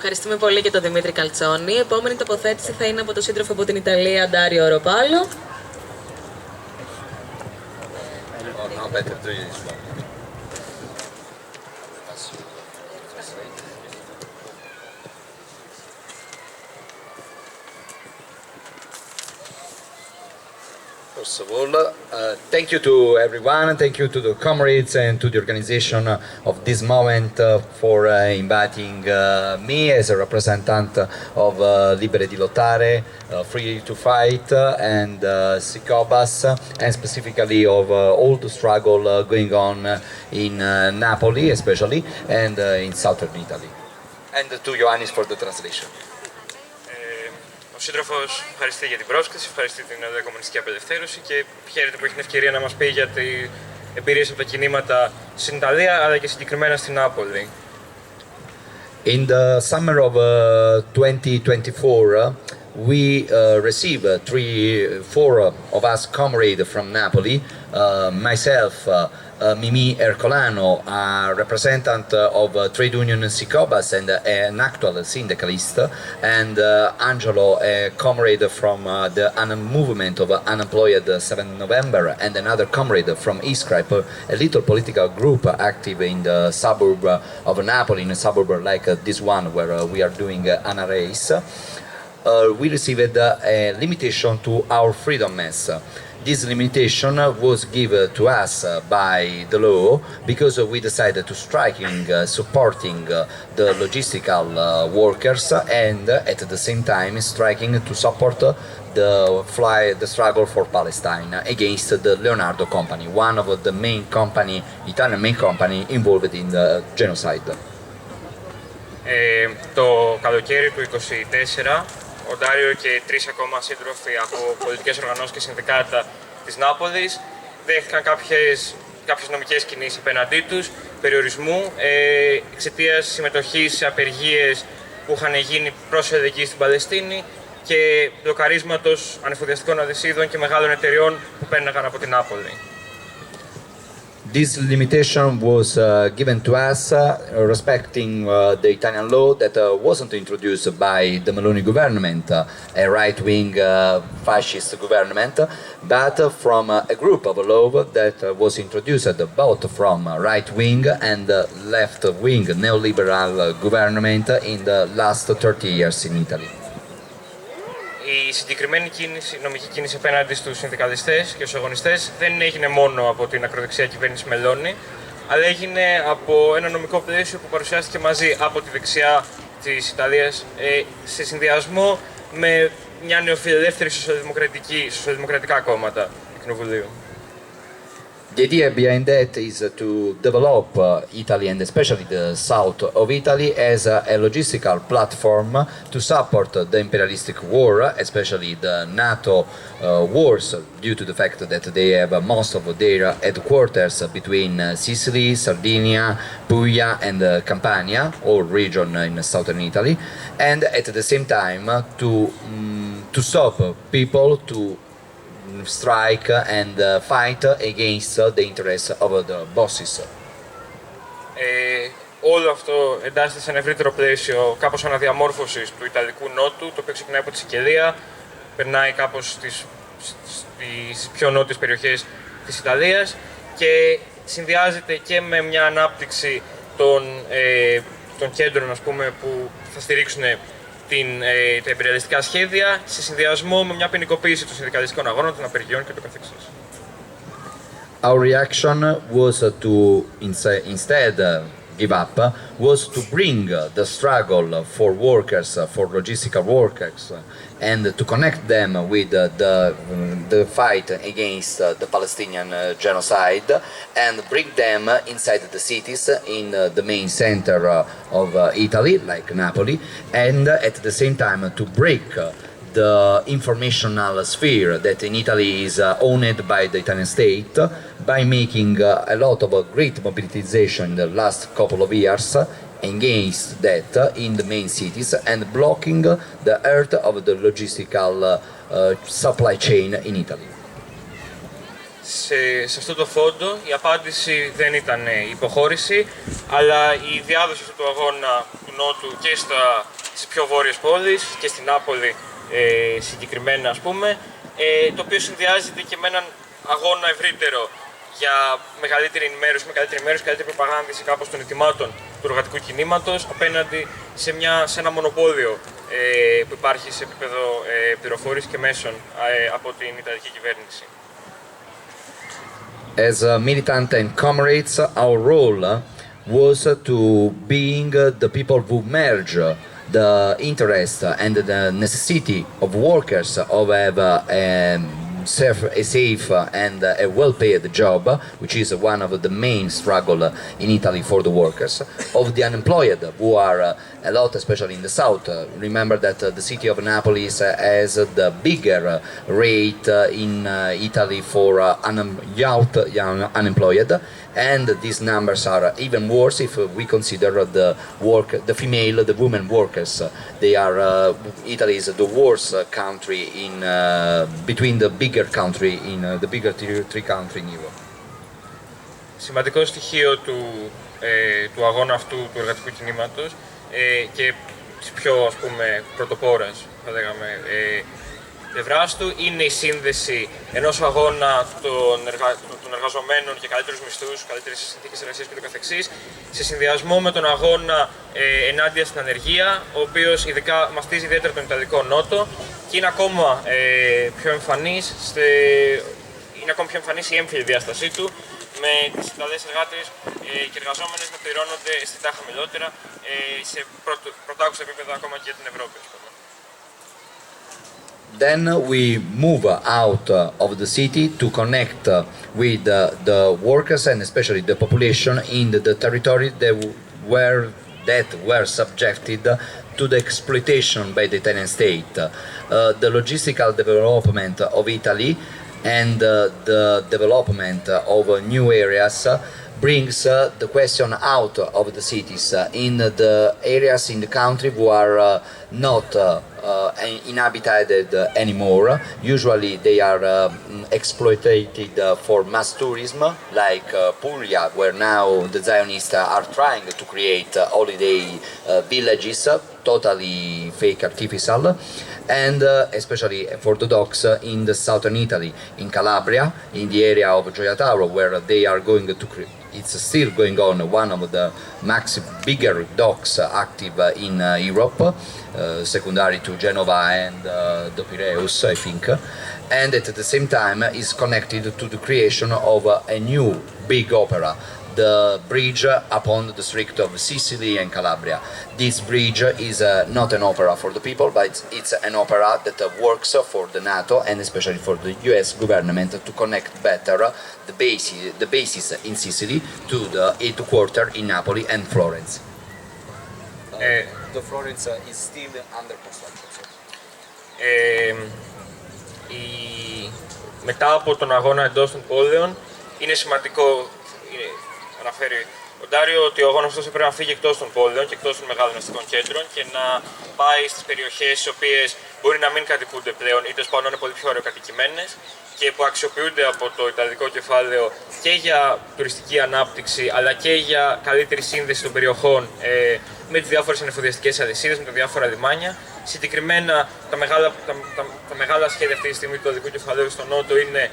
Ευχαριστούμε πολύ και τον Δημήτρη Καλτσώνη. Η επόμενη τοποθέτηση θα είναι από τον σύντροφο από την Ιταλία, Dario Oropallo. First of all, thank you to everyone, thank you to the comrades and to the organization of this moment for inviting me as a representative of Libere di Lottare, Free to Fight and Sikobas, and specifically of all the struggle going on in Napoli especially and in southern Italy. And to Ioannis for the translation. Ο σύντροφος ευχαριστεί για την πρόσκληση, ευχαριστεί την Κομμουνιστική Απελευθέρωση και χαίρεται που έχει την ευκαιρία να μας πει για τις εμπειρίες από τα κινήματα στην Ιταλία αλλά και συγκεκριμένα στην Νάπολη. In the summer of 2024, we received four of us comrades from Napoli, myself, Mimi Ercolano, a representative of trade union Sikobas and an actual syndicalist, and Angelo, a comrade from the movement of unemployed 7 November, and another comrade from Iscripe, a little political group active in the suburb of Napoli, in a suburb like this one where we are doing Anαιρέσεις. We received a limitation to our freedom mass. This limitation was given to us by the law because we decided to striking, supporting the logistical workers and at the same time striking to support the struggle for Palestine against the Leonardo company, one of the main company, Italian main company involved in the genocide. Το καλοκαίρι του 2024, ο Dario και τρεις ακόμα σύντροφοι από πολιτικές οργανώσεις και συνδικάτα της Νάπολης δέχτηκαν κάποιες νομικές κινήσεις απέναντί τους, περιορισμού, εξαιτίας συμμετοχής σε απεργίες που είχαν γίνει πρόσφατα εκεί στην Παλαιστίνη και μπλοκαρίσματος ανεφοδιαστικών αλυσίδων και μεγάλων εταιριών που πέρναγαν από την Νάπολη. This limitation was given to us respecting the Italian law that wasn't introduced by the Meloni government, a right-wing fascist government, but from a group of law that was introduced both from right-wing and left-wing neoliberal government in the last 30 years in Italy. Η συγκεκριμένη νομική κίνηση απέναντι στους συνδικαλιστές και στους αγωνιστές δεν έγινε μόνο από την ακροδεξιά κυβέρνηση Μελώνη, αλλά έγινε από ένα νομικό πλαίσιο που παρουσιάστηκε μαζί από τη δεξιά της Ιταλίας σε συνδυασμό με μια νεοφιλελεύθερη σοσιαλδημοκρατικά κόμματα του Κοινοβουλίου. The idea behind that is to develop Italy and especially the south of Italy as a logistical platform to support the imperialistic war, especially the NATO wars, due to the fact that they have most of their headquarters between Sicily, Sardinia, Puglia and Campania, all region in southern Italy, and at the same time to stop people to strike and fight against the interests of the bosses. Όλο αυτό εντάσσεται σε ένα ευρύτερο πλαίσιο κάπως αναδιαμόρφωσης του Ιταλικού Νότου, το οποίο ξεκινάει από τη Σικελία, περνάει κάπως στις πιο νότιες περιοχές της Ιταλίας και συνδυάζεται και με μια ανάπτυξη των κέντρων, ας πούμε, που θα στηρίξουν τα εμπειριαλιστικά σχέδια σε συνδυασμό με μια ποινικοποίηση των συνδικαλιστικών αγώνων, των απεργιών και το καθεξής. Our reaction was to instead give up, was to bring the struggle for workers, for logistical workers, and to connect them with the fight against the Palestinian genocide, and bring them inside the cities in the main center of Italy, like Napoli, and at the same time to break the informational sphere that in Italy is owned by the Italian state by making a lot of great mobilization in the last couple of years against that in the main cities and blocking the earth of the logistical supply chain in Italy. σε αυτό το φόντο η απάντηση δεν ήταν η υποχώρηση, αλλά η διάδοση αυτού του αγώνα του Νότου και στις πιο βόρειες πόλεις και στην Νάπολη συγκεκριμένα, ας πούμε, το οποίο συνδυάζεται και με έναν αγώνα ευρύτερο για μεγαλύτερη ενημέρωση, καλύτερη προπαγάνδηση κάπως των ετοιμάτων του εργατικού κινήματος απέναντι σε ένα μονοπόλιο που υπάρχει σε επίπεδο πληροφόρησης και μέσων από την Ιταλική κυβέρνηση. As militant and comrades, our role was to being the people who merge the interest and the necessity of workers of have a safe and a well-paid job, which is one of the main struggle in Italy for the workers, of the unemployed, who are a lot, especially in the south. Remember that the city of Naples has the bigger rate in Italy for young unemployed, and these numbers are even worse if we consider the women workers. They are Italy is the worst country in between the bigger country in the bigger three countries in Europe. Σημαντικό στοιχείο του αγώνα αυτού του εργατικού κινήματος και της πιο, ας πούμε, πρωτοπόρας, θα λέγαμε, πλευράς του είναι η σύνδεση ενός αγώνα των εργαζομένων για καλύτερους μισθούς, καλύτερες συνθήκες εργασίας και το καθεξής, σε συνδυασμό με τον αγώνα ενάντια στην ανεργία, ο οποίος ειδικά μαστίζει ιδιαίτερα τον Ιταλικό Νότο και είναι ακόμα πιο εμφανής η έμφυλη διάστασή του, με τις Ιταλές εργάτες και εργαζόμενες να πληρώνονται αισθητά χαμηλότερα σε πρωτάκουστα επίπεδα ακόμα και την Ευρώπη. Then we move out of the city to connect with the workers and especially the population in the territory that were subjected to the exploitation by the Italian state. The logistical development of Italy and the development of new areas brings the question out of the cities in the areas in the country who are not inhabited anymore. Usually they are exploited for mass tourism, like Puglia, where now the Zionists are trying to create holiday villages, totally fake, artificial, and especially for the docks in the southern Italy, in Calabria, in the area of Gioia Tauro, where they are going to create. It's still going on, one of the bigger docks active in Europe, secondary to Genova and the Piraeus, I think, and at the same time is connected to the creation of a new big opera, the bridge upon the district of Sicily and Calabria. This bridge is not an opera for the people, but it's an opera that works for the NATO and especially for the US government to connect better the bases in Sicily to the headquarters in Napoli and Florence. The Florence is still under construction. Μετά από τον αγώνα εντός των πόλεων, είναι σημαντικό, αναφέρει ο Dario, ότι ο αγώνας αυτός πρέπει να φύγει εκτός των πόλεων και εκτός των μεγάλων αστικών κέντρων και να πάει στις περιοχές οι οποίες μπορεί να μην κατοικούνται πλέον ή τέλος πάντων είναι πολύ πιο ωραιοκατοικημένες και που αξιοποιούνται από το Ιταλικό κεφάλαιο και για τουριστική ανάπτυξη αλλά και για καλύτερη σύνδεση των περιοχών με τις διάφορες ανεφοδιαστικές αλυσίδες, με τα διάφορα λιμάνια. Συγκεκριμένα τα μεγάλα σχέδια αυτή τη στιγμή του Ιταλικού κεφαλαίου στο Νότο είναι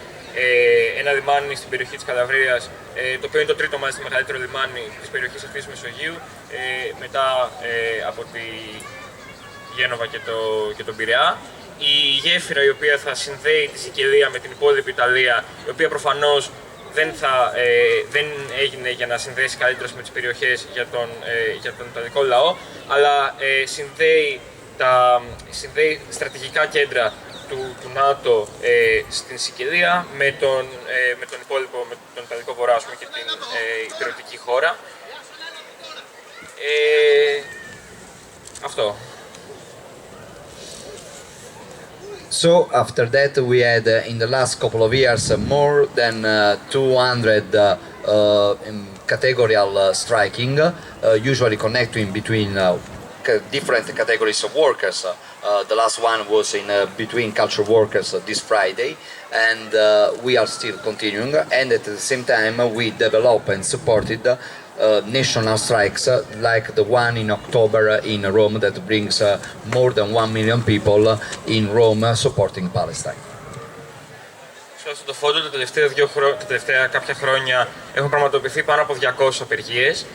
ένα λιμάνι στην περιοχή της Καλαβρίας, το οποίο είναι το τρίτο μάλιστα μεγαλύτερο λιμάνι της περιοχής αυτής της Μεσογείου, μετά από τη Γένοβα και τον Πειραιά. Η γέφυρα η οποία θα συνδέει τη Σικελία με την υπόλοιπη Ιταλία, η οποία προφανώς δεν έγινε για να συνδέσει καλύτερα με τις περιοχές για τον Ιταλικό λαό, αλλά συνδέει στρατηγικά κέντρα του ΝΑΤΟ στην Σικελία με τον υπόλοιπο, με τον Ιταλικό Βορρά και την υπηρετική χώρα. Αυτό. So after that we had in the last couple of years more than 200 categorical striking, usually connecting between different categories of workers. The last one was in between cultural workers this Friday, and we are still continuing. And at the same time, we developed and supported national strikes like the one in October in Rome that brings more than 1 million people in Rome supporting Palestine. Στο φόντο τα τελευταία κάποια χρόνια έχουν πραγματοποιηθεί πάνω από 200 απεργίες,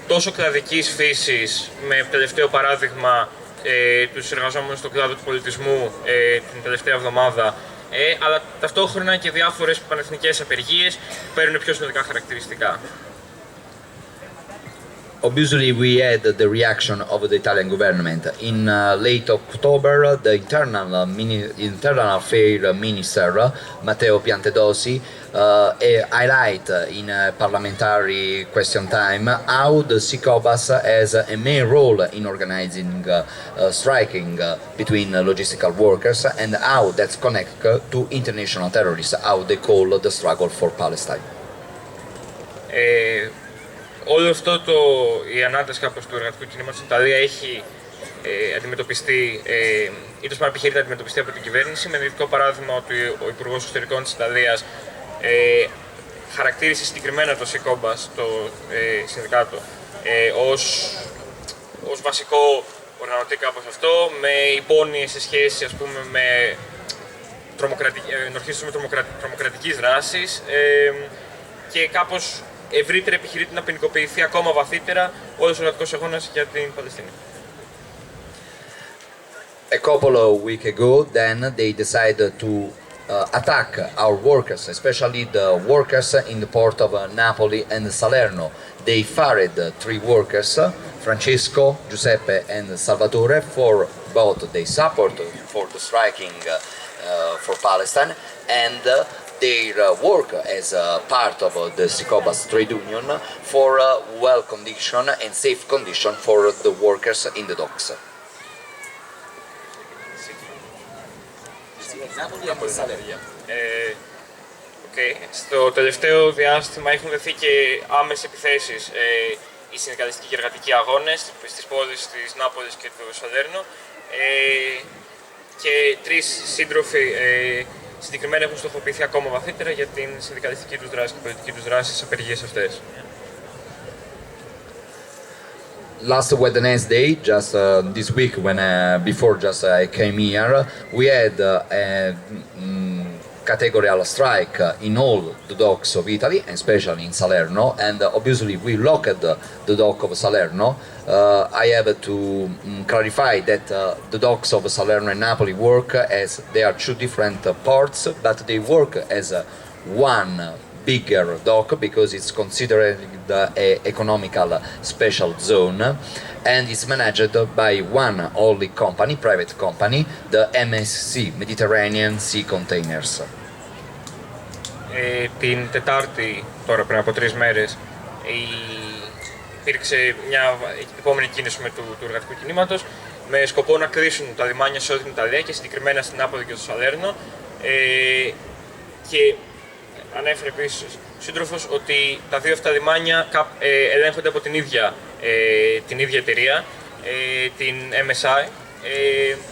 τόσο κλαδικής φύσης, με τελευταίο παράδειγμα τους εργαζόμενους στον κλάδο του πολιτισμού την τελευταία εβδομάδα, αλλά ταυτόχρονα και διάφορες πανεθνικές απεργίες που παίρνουν πιο συνολικά χαρακτηριστικά. Obviously, we had the reaction of the Italian government. In late October, the internal affairs minister, Matteo Piantedosi, highlight in parliamentary question time how the SICOBAS has a main role in organizing striking between logistical workers and how that's connected to international terrorists, how they call the struggle for Palestine. Όλο αυτό η ανάταση κάπως του εργατικού κινήματος στην Ιταλία έχει αντιμετωπιστεί, ή τόσο επιχειρείται να αντιμετωπιστεί από την κυβέρνηση, με δυτικό παράδειγμα ότι ο Υπουργός Εξωτερικών της Ιταλίας χαρακτήρισε συγκεκριμένα το SICOBAS, το συνδικάτο, ως βασικό οργανωτή κάπως αυτό, με υπόνοιες σε σχέση, ας πούμε, με τρομοκρατικής δράσης και κάπως ευρύτερα επιχειρείται να ποινικοποιηθεί ακόμα βαθύτερα όλος ο εργατικός αγώνας για την Παλαιστίνη. A couple of weeks ago, then they decided to attack our workers, especially the workers in the port of Napoli and Salerno. They fired 3 workers, Francesco, Giuseppe and Salvatore, for both their support for the striking for Palestine and their work as part of the SICOBAS trade union for well condition and safe condition for the workers in the docks. Στο τελευταίο διάστημα έχουν δεθεί και άμεσες επιθέσεις οι συνδικαλιστικοί και εργατικοί αγώνες στις πόλεις της Νάπολης και του Σαλέρνο και 3 σύντροφοι συγκεκριμένα έχουν στοχοποιηθεί ακόμα βαθύτερα για την συνδικαλιστική τους δράση και πολιτική τους δράση στις απεργίες αυτές. Last Wednesday, just this week, when before I came here, we had a categorical strike in all the docks of Italy, especially in Salerno, and obviously we locked the dock of Salerno. I have to clarify that the docks of Salerno and Napoli work as they are 2 different ports, but they work as one bigger dock because it's considered an economical special zone, and it's managed by one only company, private company, the MSC, Mediterranean Sea Containers. Την Τετάρτη, τώρα πριν από 3 μέρες, υπήρξε μια επόμενη κίνηση του εργατικού κινήματος με σκοπό να κλείσουν τα λιμάνια σε όλη την Ιταλία και συγκεκριμένα στην Νάπολη και στο Σαλέρνο, και ανέφερε επίσης ο σύντροφος ότι τα 2 αυτά λιμάνια ελέγχονται από την ίδια εταιρεία, την MSI,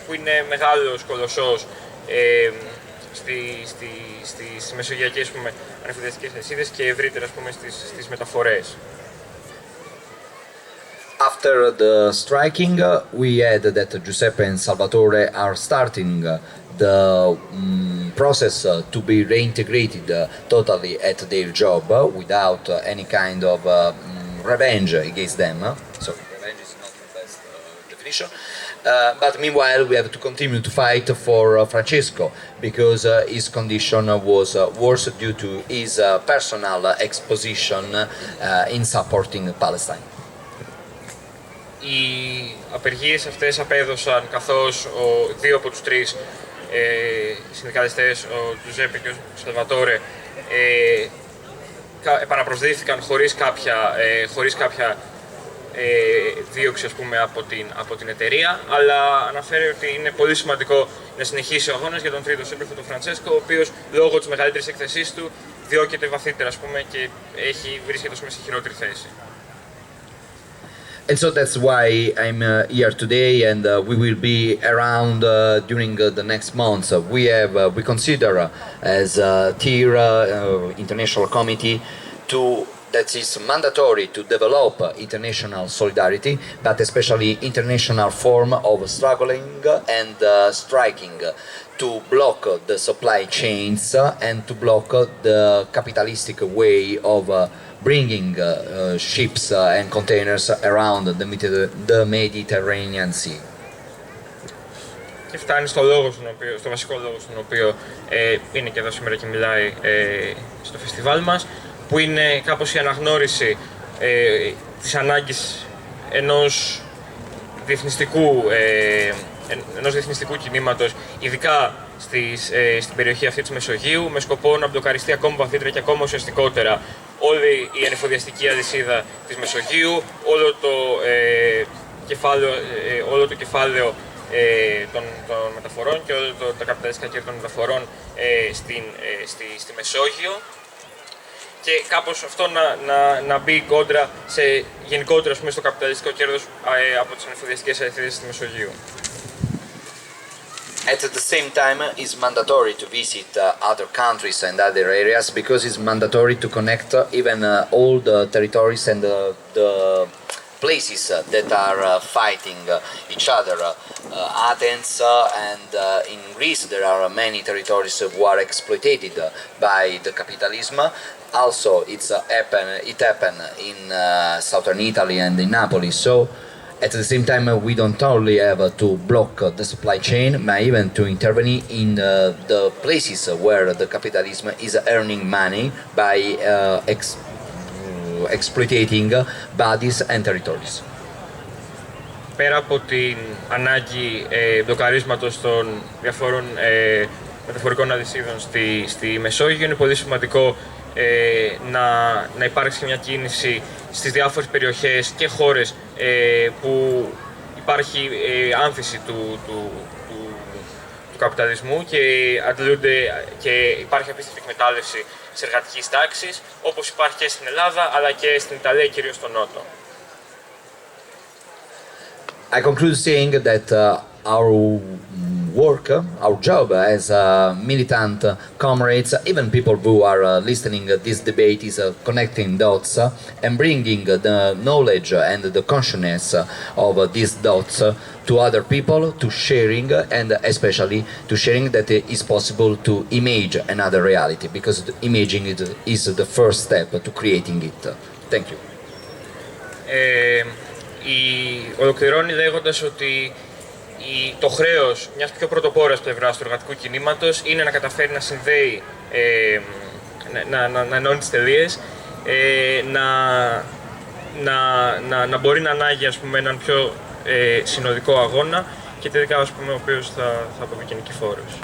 που είναι μεγάλος κολοσσός στις μεσογειακές ανεφοδιαστικές αλυσίδες και ευρύτερα στις μεταφορές. After the striking, we had that Giuseppe and Salvatore are starting the process to be reintegrated totally at their job without any kind of revenge against them. So revenge is not the best definition. But meanwhile, we have to continue to fight for Francesco because his condition was worse due to his personal exposition in supporting Palestine. Οι απεργίες αυτές απέδωσαν καθώς 2 από τους 3 συνδικαλιστές, ο Τζουζέπε και ο Σαλβατόρε, επαναπροσδίθηκαν χωρίς κάποια δίωξη, ας πούμε, από την εταιρεία, αλλά αναφέρει ότι είναι πολύ σημαντικό να συνεχίσει ο αγώνας για τον τρίτο σύντροφο, τον Φραντσέσκο, ο οποίος λόγω της μεγαλύτερης έκθεσής του διώκεται βαθύτερα, ας πούμε, και βρίσκεται σε χειρότερη θέση. And so that's why I'm here today, and we will be around during the next months. We consider as a tier international committee that is mandatory to develop international solidarity, but especially international form of struggling and striking to block the supply chains and to block the capitalistic way of bringing ships and containers around the Mediterranean Sea. Και φτάνει στο βασικό λόγο στον οποίο είναι και εδώ σήμερα και μιλάει στο φεστιβάλ μας, που είναι κάπως η αναγνώριση της ανάγκης ενός διεθνιστικού κινήματος, ειδικά στην περιοχή αυτή της Μεσογείου, με σκοπό να μπλοκαριστεί ακόμα βαθύτερα και ακόμα ουσιαστικότερα όλη η ανεφοδιαστική αλυσίδα της Μεσογείου, όλο το κεφάλαιο των μεταφορών και όλα τα καπιταλιστικά κέρδη των μεταφορών στη Μεσόγειο, και κάπως αυτό να μπει κόντρα σε γενικότερα στο καπιταλιστικό κέρδος από τις ανεφοδιαστικές αλυσίδες στη Μεσογείου. At the same time, it's mandatory to visit other countries and other areas, because it's mandatory to connect even all the territories and the places that are fighting each other. Athens and in Greece there are many territories who are exploited by the capitalism. Also, it happened in southern Italy and in Napoli. So, at the same time, we don't only have to block the supply chain, but even to intervene in the places where the capitalism is earning money by exploiting bodies and territories. Πέρα από την ανάγκη μπλοκαρίσματος των διαφόρων μεταφορικών αλυσίδων στη Μεσόγειο, είναι πολύ σημαντικό να υπάρξει μια κίνηση στις διάφορες περιοχές και χώρες που υπάρχει άνθηση του καπιταλισμού και υπάρχει απίστευτη εκμετάλλευση της εργατικής τάξης, όπως υπάρχει και στην Ελλάδα αλλά και στην Ιταλία, κυρίως στο Νότο. I conclude saying that our work, our job as militant comrades, even people who are listening to this debate, is connecting dots and bringing the knowledge and the consciousness of these dots to other people, to sharing, and especially to sharing that it is possible to image another reality, because imaging it is the first step to creating it. Thank you. Ολοκληρώνει λέγοντας ότι το χρέος μιας πιο πρωτοπόρας πλευράς του εργατικού κινήματος είναι να καταφέρει να συνδέει, να ενώνει τις τελείες, να μπορεί να ανάγει, ας πούμε, έναν πιο συνοδικό αγώνα και τελικά, ας πούμε, ο οποίος θα αποβεί και νικηφόρος.